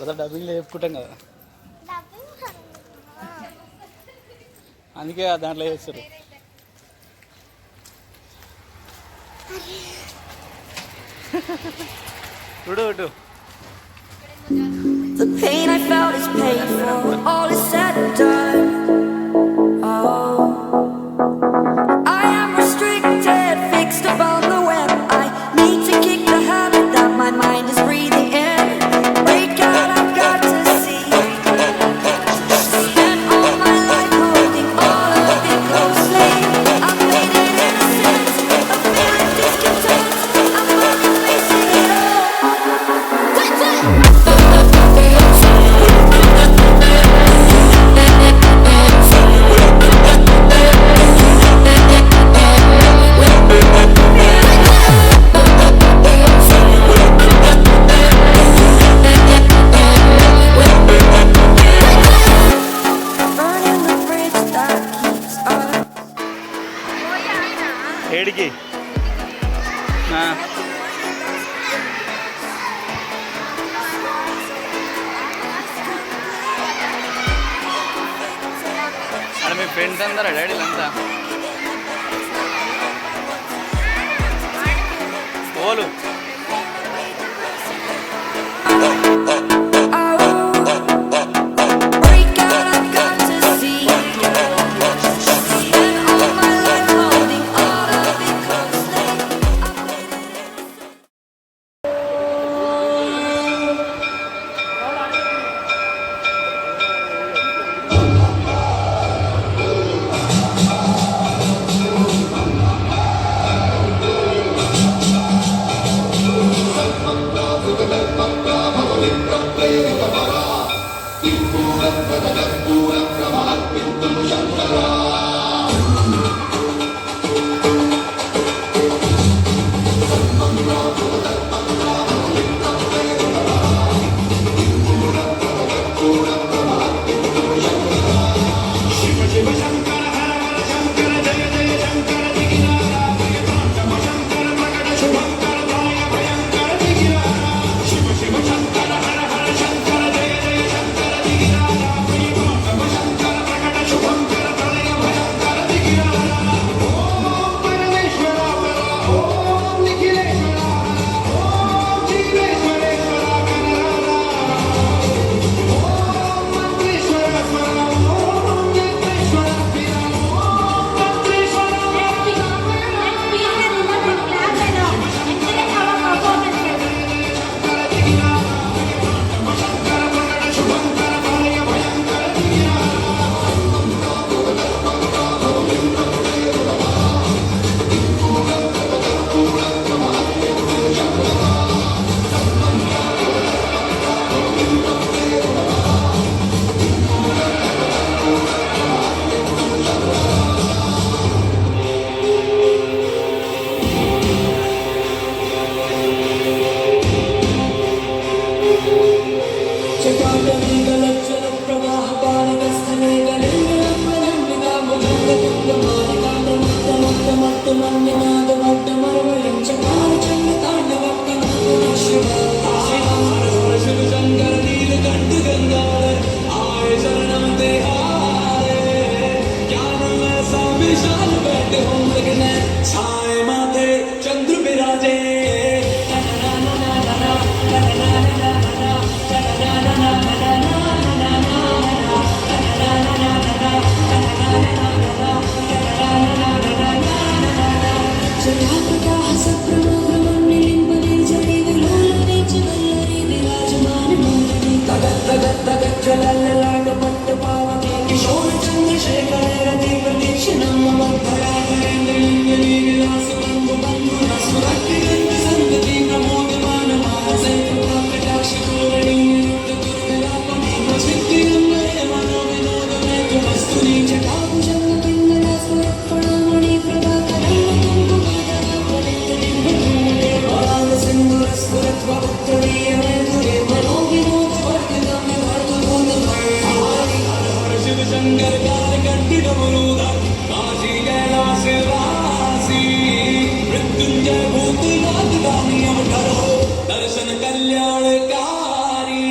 అదే డబ్బింగ్లో చెప్పుకుంటాం కదా, అందుకే దాంట్లో చేస్తారు. చూడు The pain I felt is paid for, all is said and done. Oh, I am restricted, fixed upon the web. I need to kick the habit that my mind is breathing in. Break out, I've got to see. Spent all my life holding all of it closely. I've made it innocent, a feeling discontent. I'm finally facing it all. ఏడికి అక్కడ మీ friends అందరా డాడీలు అంతా ఓలు दर्शन कल्याणकारी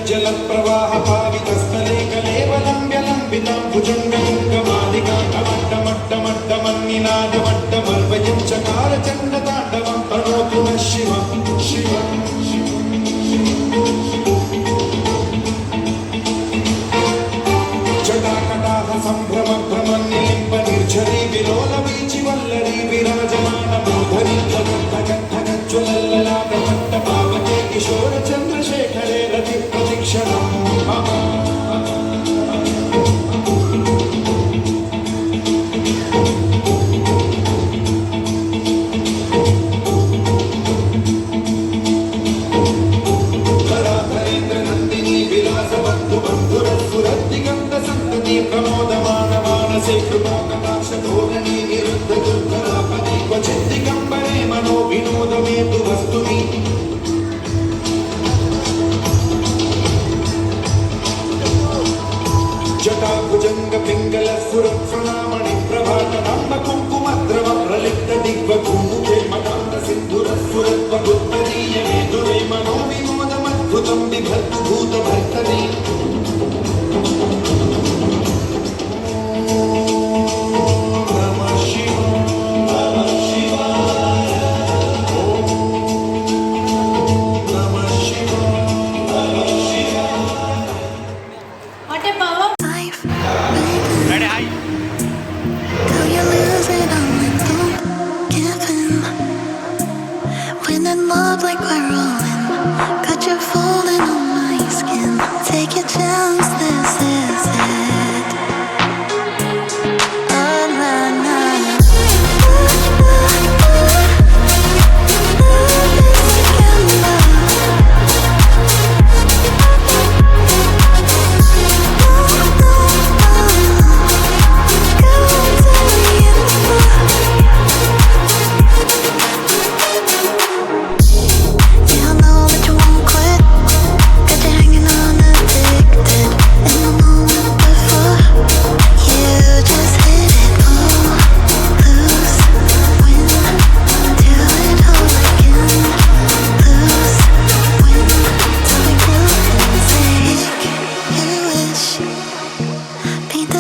जल प्रवाह पावितस्थले कलेवलम्ब्य लम्बितां भुजङ्गलिङ्गमालिकां चकार चण्डताण्डवं तनोतु नः शिवं शिवं जटाकटाह सम्भ्रम भ्रमन्निलिम्ब निर्झरी विलोलवीचि वल्लरी विराजमान मोधरी ज्वलल्ललाटपट्टपावके किशोर चन्द्रशेखरे रति प्रतीक्षणम् प्रमोदमान मानसे कृपाकटाक्षधोरणी निरुद्धदुर्धरापदे क्वचिद्दिगम्बरे मनो विनोदमेतु वस्तुनि जटाभुजङ्ग पिङ्गल स्फुरत्प्रणामणि प्रभातनाम्ब कुङ्कुमद्रव प्रलिप्त दिग्वकुमुखे मदान्त सिन्धुरस्फुरत्वगुत्तरीयमे दुरे मनो विनोदमद्भुतं बिभर्तु भूतभर्तरि Like we're rolling, got you falling on my skin. Take your chance, this is it. Oh, na, na.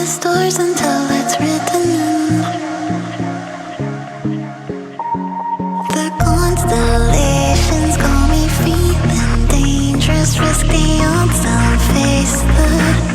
Stars until it's written in. The constellations call me feeling dangerous, risk the odds, I'll face the